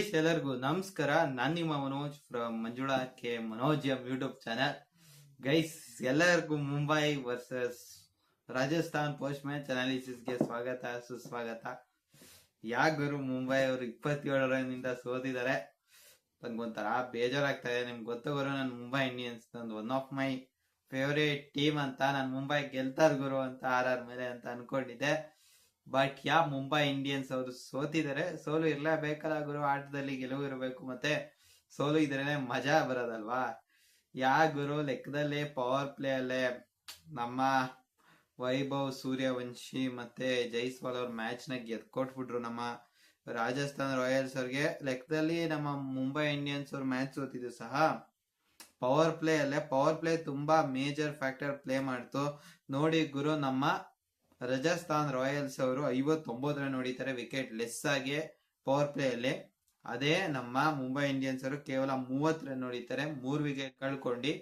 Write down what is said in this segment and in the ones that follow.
Guys ಎಲ್ಲರಿಗೂ ನಮಸ್ಕಾರ. ನಾನು ನಿಮ್ಮ Manoj from Manjula K Manoj YouTube channel. Guys ಎಲ್ಲರಿಗೂ Mumbai versus Rajasthan post match ಅನಾಲಿಸಿಸ್ಗೆ ಸ್ವಾಗತ ಸುಸ್ವಾಗತ. ಗುರು ಮುಂಬೈ ಅವರು 27 ರನ್ನಿಂದ ಸೋತಿದ್ದಾರೆ. ನಂಗೊಂಥರ ಬೇಜಾರಾಗ್ತಾ ಇದೆ. ನಿಮ್ಗೆ ಗೊತ್ತು ಗುರು, ನಾನು Mumbai Indians one of my favourite team ಅಂತ. ನಾನು ಮುಂಬೈ ಗೆಲ್ತಾರ ಗುರು ಅಂತ RR ಮೇಲೆ ಅಂತ ಅನ್ಕೊಂಡಿದ್ದೆ. ಬಟ್ ಮುಂಬೈ ಇಂಡಿಯನ್ಸ್ ಅವರು ಸೋತಿದ್ದಾರೆ. ಸೋಲು ಇರ್ಲೇಬೇಕಲ್ಲ ಗುರು, ಆಟದಲ್ಲಿ ಗೆಲುವು ಇರಬೇಕು, ಮತ್ತೆ ಸೋಲು ಇದ್ರೇನೆ ಮಜಾ ಬರೋದಲ್ವಾ. ಗುರು ಲೆಕ್ಕದಲ್ಲಿ ಪವರ್ ಪ್ಲೇ ಅಲ್ಲೇ ನಮ್ಮ ವೈಭವ್ ಸೂರ್ಯವಂಶಿ ಮತ್ತೆ ಜೈಸ್ವಾಲ್ ಅವ್ರ ಮ್ಯಾಚ್ ನ ಗೆದ್ಕೊಟ್ಬಿಟ್ರು ನಮ್ಮ ರಾಜಸ್ಥಾನ್ ರಾಯಲ್ಸ್ ಅವ್ರಿಗೆ. ಲೆಕ್ಕದಲ್ಲಿ ನಮ್ಮ ಮುಂಬೈ ಇಂಡಿಯನ್ಸ್ ಅವ್ರ ಮ್ಯಾಚ್ ಸೋತಿದ್ದು ಸಹ ಪವರ್ ಪ್ಲೇ ಅಲ್ಲೇ. ಪವರ್ ಪ್ಲೇ ತುಂಬಾ ಮೇಜರ್ ಫ್ಯಾಕ್ಟರ್ ಪ್ಲೇ ಮಾಡ್ತು. ನೋಡಿ ಗುರು, ನಮ್ಮ ರಾಜಸ್ಥಾನ್ ರಾಯಲ್ಸ್ ಅವರು 59 ರನ್ ಹೊಡಿತಾರೆ ವಿಕೆಟ್ ಲೆಸ್ ಆಗಿ ಪವರ್ ಪ್ಲೇ ಅಲ್ಲಿ. ಅದೇ ನಮ್ಮ ಮುಂಬೈ ಇಂಡಿಯನ್ಸ್ ಅವರು ಕೇವಲ 30 ರನ್ ಹೊಡಿತಾರೆ, 3 ವಿಕೆಟ್ ಕಳ್ಕೊಂಡು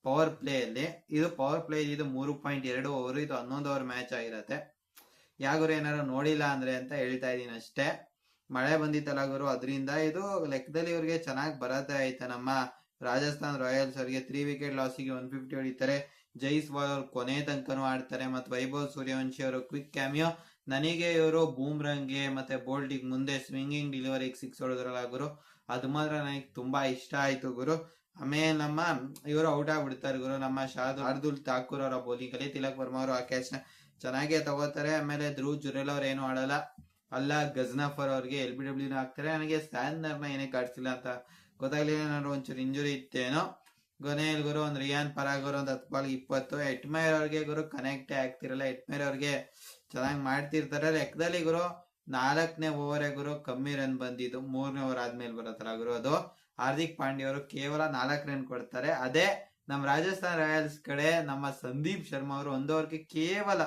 ಪವರ್ ಪ್ಲೇ ಅಲ್ಲಿ. ಇದು ಪವರ್ ಪ್ಲೇ ಇದು 3.2 ಓವರ್, ಇದು 11 ಓವರ್ ಮ್ಯಾಚ್ ಆಗಿರತ್ತೆ. ಗುರು ಏನಾರು ನೋಡಿಲ್ಲ ಅಂದ್ರೆ ಅಂತ ಹೇಳ್ತಾ ಇದೀನಿ ಅಷ್ಟೇ. ಮಳೆ ಬಂದಿತ್ತಲ್ಲ ಗುರು, ಅದರಿಂದ ಇದು ಲೆಕ್ಕದಲ್ಲಿ ಇವ್ರಿಗೆ ಚೆನ್ನಾಗಿ ಬರತ್ತೆ ಆಯ್ತಾ. ನಮ್ಮ ರಾಜಸ್ಥಾನ್ ರಾಯಲ್ಸ್ ಅವರಿಗೆ 3 ವಿಕೆಟ್ ಲಾಸಿಗೆ 150 ಹೊಡಿತಾರೆ. ಜೈಸ್ವಾಲ್ ಅವರು ಕೊನೆ ತನಕನೂ ಆಡ್ತಾರೆ. ಮತ್ತೆ ವೈಭವ್ ಸೂರ್ಯವಂಶಿ ಅವರು ಕ್ವಿಕ್ ಕ್ಯಾಮಿಯೋ. ನನಗೆ ಇವರು ಬೂಮ್ರಂಗ್ಗೆ ಮತ್ತೆ ಬೋಲ್ಟಿಗೆ ಮುಂದೆ ಸ್ವಿಂಗಿಂಗ್ ಡೆಲಿವರಿಗೆ 6 ಹೊಡೆದ್ರಲ್ಲ ಗುರು, ಅದು ಮಾತ್ರ ನನಗೆ ತುಂಬಾ ಇಷ್ಟ ಆಯ್ತು ಗುರು. ಆಮೇಲೆ ನಮ್ಮ ಇವರು ಔಟ್ ಆಗ್ಬಿಡ್ತಾರೆ ಗುರು, ನಮ್ಮ ಶಾರ್ದುಲ್ ಠಾಕೂರ್ ಅವರ ಬೌಲಿಂಗ್ ಅಲ್ಲಿ. ತಿಲಕ್ ವರ್ಮಾ ಅವರು ಆ ಕ್ಯಾಚ್ ನ ಚೆನ್ನಾಗೇ ತಗೋತಾರೆ. ಆಮೇಲೆ ಧ್ರುವ್ ಜುರೇಲ್ ಅವ್ರು ಏನು ಆಡಲ್ಲ. ಅಲ್ಲ ಗಜ್ನಫರ್ ಅವ್ರಿಗೆ LBW ಹಾಕ್ತಾರೆ. ನನಗೆ ಸ್ಟ್ಯಾನ್ಡರ್ ನ ಏನೇ ಕಾಡ್ಸಿಲ್ಲ ಅಂತ ಗೊತ್ತಾಗ್ಲಿಲ್ಲ, ಏನಾದ್ರು ಒಂಚೂರು ಇಂಜುರಿ ಇತ್ತೇನೋ. ಕೊನೆಯಲ್ಲಿ ಗುರು ಒಂದು ರಿಯಾನ್ ಪರಾಗ್ ಅವರು ಒಂದು 10 ಬಾಲ್ 20. ಎಟ್ಮೈರ್ ಅವ್ರಿಗೆ ಗುರು ಕನೆಕ್ಟೇ ಆಗ್ತಿರಲ್ಲ. ಎಟ್ಮೈರ್ ಅವ್ರಿಗೆ ಚೆನ್ನಾಗಿ ಮಾಡ್ತಿರ್ತಾರೆ. ಲೆಕ್ಕದಲ್ಲಿ ಗುರು 4ನೇ ಓವರೇ ಗುರು ಕಮ್ಮಿ ರನ್ ಬಂದಿದ್ದು. 3ನೇ ಓವರ್ ಆದ್ಮೇಲೆ ಬರತ್ತಲ್ಲ ಗುರು, ಅದು ಹಾರ್ದಿಕ್ ಪಾಂಡ್ಯ ಅವರು ಕೇವಲ 4 ರನ್ ಕೊಡ್ತಾರೆ. ಅದೇ ನಮ್ಮ ರಾಜಸ್ಥಾನ್ ರಾಯಲ್ಸ್ ಕಡೆ ನಮ್ಮ ಸಂದೀಪ್ ಶರ್ಮಾ ಅವರು 1 ಓವರ್ಗೆ ಕೇವಲ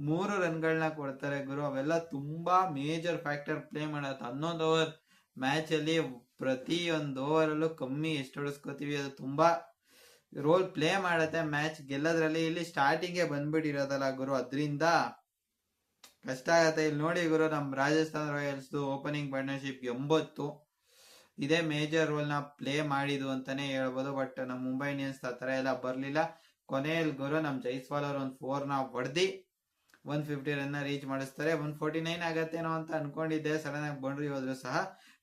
3 ರನ್ಗಳನ್ನ ಕೊಡ್ತಾರೆ ಗುರು. ಅವೆಲ್ಲ ತುಂಬಾ ಮೇಜರ್ ಫ್ಯಾಕ್ಟರ್ ಪ್ಲೇ ಮಾಡತ್ತೆ. 11 ಓವರ್ ಮ್ಯಾಚ್ ಅಲ್ಲಿ ಪ್ರತಿ ಒಂದು ಓವರ್ ಅಲ್ಲೂ ಕಮ್ಮಿ ಎಷ್ಟು ಹೊಡಿಸ್ಕೋತೀವಿ, ಅದು ತುಂಬಾ ರೋಲ್ ಪ್ಲೇ ಮಾಡತ್ತೆ ಮ್ಯಾಚ್ ಗೆಲ್ಲೋದ್ರಲ್ಲಿ. ಇಲ್ಲಿ ಸ್ಟಾರ್ಟಿಂಗ್ ಬಂದ್ಬಿಟ್ಟಿರೋದಲ್ಲ ಗುರು, ಅದರಿಂದ ಕಷ್ಟ ಆಗತ್ತೆ. ಇಲ್ಲಿ ನೋಡಿ ಗುರು, ನಮ್ ರಾಜಸ್ಥಾನ್ ರಾಯಲ್ಸ್ ಓಪನಿಂಗ್ ಪಾರ್ಟ್ನರ್ಶಿಪ್ 80 ಇದೇ ಮೇಜರ್ ರೋಲ್ ನ ಪ್ಲೇ ಮಾಡಿದ್ದು ಅಂತಾನೆ ಹೇಳ್ಬೋದು. ಬಟ್ ನಮ್ ಮುಂಬೈ ಇಂಡಿಯನ್ಸ್ ಆ ತರ ಎಲ್ಲ ಬರ್ಲಿಲ್ಲ. ಕೊನೆಯಲ್ಲಿ ಗುರು ನಮ್ ಜೈಸ್ವಾಲ್ ಅವರು ಒಂದು 4 ನ ಹೊಡೆದಿ 150 ರನ್ ರೀಚ್ ಮಾಡಿಸ್ತಾರೆ. 149 ಆಗತ್ತೇನೋ ಅಂತ ಅನ್ಕೊಂಡಿದ್ದೆ, ಸಡನ್ ಆಗಿ ಬೌಂಡ್ರಿ ಹೋದ್ರು ಸಹ.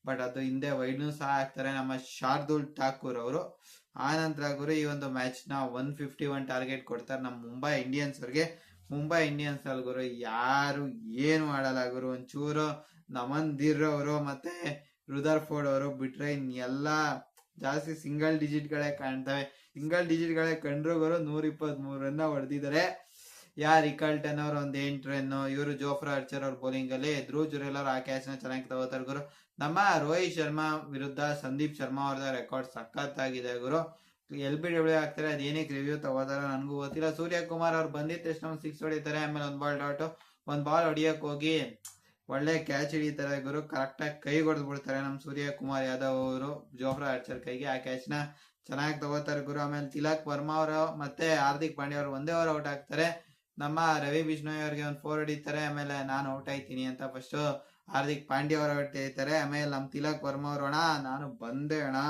ಬಟ್ ಅದು ಹಿಂದೆ ವೈಡ್ನು ಸಹ ಹಾಕ್ತಾರೆ ನಮ್ಮ ಶಾರ್ದುಲ್ ಠಾಕೂರ್ ಅವರು. ಆ ನಂತರ ಗುರು ಈ ಒಂದು ಮ್ಯಾಚ್ ನ 151 ಟಾರ್ಗೆಟ್ ಕೊಡ್ತಾರೆ ನಮ್ಮ ಮುಂಬೈ ಇಂಡಿಯನ್ಸ್ ಅವ್ರಿಗೆ. ಮುಂಬೈ ಇಂಡಿಯನ್ಸ್ ಅಲ್ಲಿ ಗುರು ಯಾರು ಏನು ಮಾಡಲ್ಲ ಗುರು. ಒಂಚೂರು ನಮನ್ ದಿರ್ ಅವರು ಮತ್ತೆ ರುದರ್ಫೋರ್ಡ್ ಅವರು ಬಿಟ್ರೆ ಎಲ್ಲಾ ಜಾಸ್ತಿ ಸಿಂಗಲ್ ಡಿಜಿಟ್ ಗಳೇ ಕಾಣ್ತವೆ. ಸಿಂಗಲ್ ಡಿಜಿಟ್ ಗಳೇ ಕಂಡ್ರು ಗುರು 123 ರನ್ ಹೊಡೆದಿದ್ದಾರೆ. ರಿಕಲ್ಟನ್ ಅವ್ರ ಒಂದು 8 ರನ್. ಇವರು ಜೋಫ್ರಾ ಆರ್ಚರ್ ಅವ್ರ ಬೌಲಿಂಗ್ ಅಲ್ಲಿ. ಧ್ರುವ್ ಜುರೇಲ್ ಅವ್ರ ಆ ಕ್ಯಾಚ್ ನ ಚೆನ್ನಾಗಿ ತಗೋತಾರೆ ಗುರು. ನಮ್ಮ ರೋಹಿತ್ ಶರ್ಮಾ ವಿರುದ್ಧ ಸಂದೀಪ್ ಶರ್ಮಾ ಅವ್ರದ ರೆಕಾರ್ಡ್ ಸಖತ್ತಾಗಿದೆ ಗುರು. LBW ಆಗ್ತಾರೆ, ಅದೇನಕ್ಕೆ ರಿವ್ಯೂ ತಗೋತಾರ ನನ್ಗೂ ಗೊತ್ತಿಲ್ಲ. ಸೂರ್ಯಕುಮಾರ್ ಅವ್ರು ಬಂದಿದ್ದ ತಕ್ಷಣ 6 ಹೊಡಿತಾರೆ. ಆಮೇಲೆ 1 ಬಾಲ್ ಡಾಟ್, 1 ಬಾಲ್ ಹೊಡಿಯಕ್ ಹೋಗಿ ಒಳ್ಳೆ ಕ್ಯಾಚ್ ಹಿಡಿತಾರೆ ಗುರು. ಕರೆಕ್ಟ್ ಆಗಿ ಕೈ ಹೊಡೆದ್ ಬಿಡ್ತಾರೆ ನಮ್ ಸೂರ್ಯಕುಮಾರ್ ಯಾದವ್ ಅವರು ಜೋಫ್ರಾ ಆರ್ಚರ್ ಕೈಗೆ. ಆ ಕ್ಯಾಚ್ ನ ಚೆನ್ನಾಗಿ ತಗೋತಾರೆ ಗುರು. ಆಮೇಲೆ ತಿಲಕ್ ವರ್ಮಾ ಅವರು ಮತ್ತೆ ಹಾರ್ದಿಕ್ ಪಾಂಡ್ಯ ಅವರು 1 ಓವರ್ ಔಟ್ ಆಗ್ತಾರೆ. ನಮ್ಮ ರವಿ ಬಿಷ್ಣೋಯ್ ಅವ್ರಿಗೆ ಒಂದು 4 ಹೊಡಿತಾರೆ. ಆಮೇಲೆ ನಾನು ಔಟ್ ಆಯ್ತೀನಿ ಅಂತ ಫಸ್ಟ್ ಹಾರ್ದಿಕ್ ಪಾಂಡ್ಯ ಅವರು ಔಟ್ ಆಯ್ತಾರೆ. ಆಮೇಲೆ ನಮ್ ತಿಲಕ್ ವರ್ಮಾ ಅವರು ನಾನು ಬಂದೆ ಅಣ್ಣ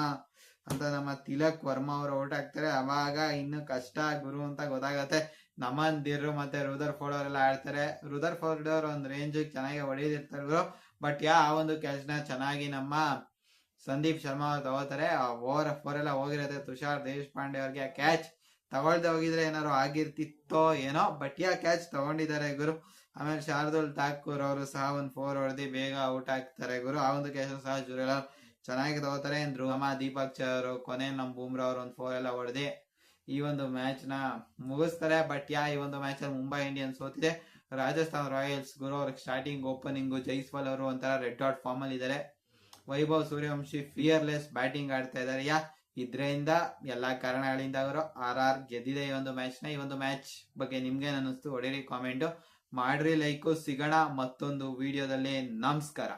ಅಂತ ನಮ್ಮ ತಿಲಕ್ ವರ್ಮಾ ಅವರು ಔಟ್ ಆಗ್ತಾರೆ. ಅವಾಗ ಇನ್ನು ಕಷ್ಟ ಗುರು ಅಂತ ಗೊತ್ತಾಗತ್ತೆ. ನಮನ್ ದಿರ್ ಮತ್ತೆ ರುದರ್ಫೋರ್ಡ್ ಅವರೆಲ್ಲ ಆಡ್ತಾರೆ. ರುದರ್ಫೋರ್ಡ್ ಅವ್ರ ಒಂದು ರೇಂಜ್ ಚೆನ್ನಾಗಿ ಹೊಡೆದಿರ್ತಾರೆ ಗುರು. ಬಟ್ ಆ ಒಂದು ಕ್ಯಾಚ್ ನ ಚೆನ್ನಾಗಿ ನಮ್ಮ ಸಂದೀಪ್ ಶರ್ಮಾ ಅವ್ರು ತಗೋತಾರೆ. ಓವರ್ 4 ಎಲ್ಲ ಹೋಗಿರತ್ತೆ. ತುಷಾರ್ ದೇಶಪಾಂಡೆ ಅವ್ರಿಗೆ ಆ ಕ್ಯಾಚ್ ತಗೊಳ್ದೆ ಹೋಗಿದ್ರೆ ಏನಾರು ಆಗಿರ್ತಿತ್ತೋ ಏನೋ. ಬಟ್ ಕ್ಯಾಚ್ ತಗೊಂಡಿದ್ದಾರೆ ಗುರು. ಆಮೇಲೆ ಶಾರ್ದುಲ್ ಠಾಕೂರ್ ಅವರು ಸಹ ಒಂದು 4 ಹೊಡೆದಿ ಬೇಗ ಔಟ್ ಆಗ್ತಾರೆ ಗುರು. ಆ ಒಂದು ಕ್ಯಾಚ್ ಸಹ ಜುರೇಲ್ ಚೆನ್ನಾಗಿ ತಗೋತಾರೆ. ಧ್ರುವ ದೀಪಕ್ ಚರ್ ಕೊನೆ ನಮ್ ಬೂಮ್ರಾ ಅವರು ಒಂದು 4 ಎಲ್ಲ ಹೊಡೆದಿ ಈ ಒಂದು ಮ್ಯಾಚ್ ನ ಮುಗಿಸ್ತಾರೆ. ಬಟ್ ಈ ಒಂದು ಮ್ಯಾಚ್ ಅಲ್ಲಿ ಮುಂಬೈ ಇಂಡಿಯನ್ಸ್ ಸೋತಿದೆ. ರಾಜಸ್ಥಾನ್ ರಾಯಲ್ಸ್ ಗುರು ಅವ್ರಿಗೆ ಸ್ಟಾರ್ಟಿಂಗ್ ಓಪನಿಂಗ್ ಜೈಸ್ವಾಲ್ ಅವರು ಒಂಥರ ರೆಡ್ ಡಾಟ್ ಫಾರ್ಮ್ ಅಲ್ಲಿ ಇದ್ದಾರೆ. ವೈಭವ್ ಸೂರ್ಯವಂಶಿ ಫಿಯರ್ಲೆಸ್ ಬ್ಯಾಟಿಂಗ್ ಆಡ್ತಾ ಇದ್ದಾರೆ. ಇದ್ರಿಂದ ಎಲ್ಲಾ ಕಾರಣಗಳಿಂದ ಅವರು RR ಗೆದ್ದಿದೆ ಈ ಒಂದು ಮ್ಯಾಚ್ ನ. ಈ ಒಂದು ಮ್ಯಾಚ್ ಬಗ್ಗೆ ನಿಮ್ಗೇನ್ ಅನ್ನಿಸ್ತು ಹೊಡೀರಿ ಕಾಮೆಂಟ್ ಮಾಡ್ರಿ. ಲೈಕ್ ಸಿಗೋಣ ಮತ್ತೊಂದು ವಿಡಿಯೋದಲ್ಲಿ. ನಮಸ್ಕಾರ.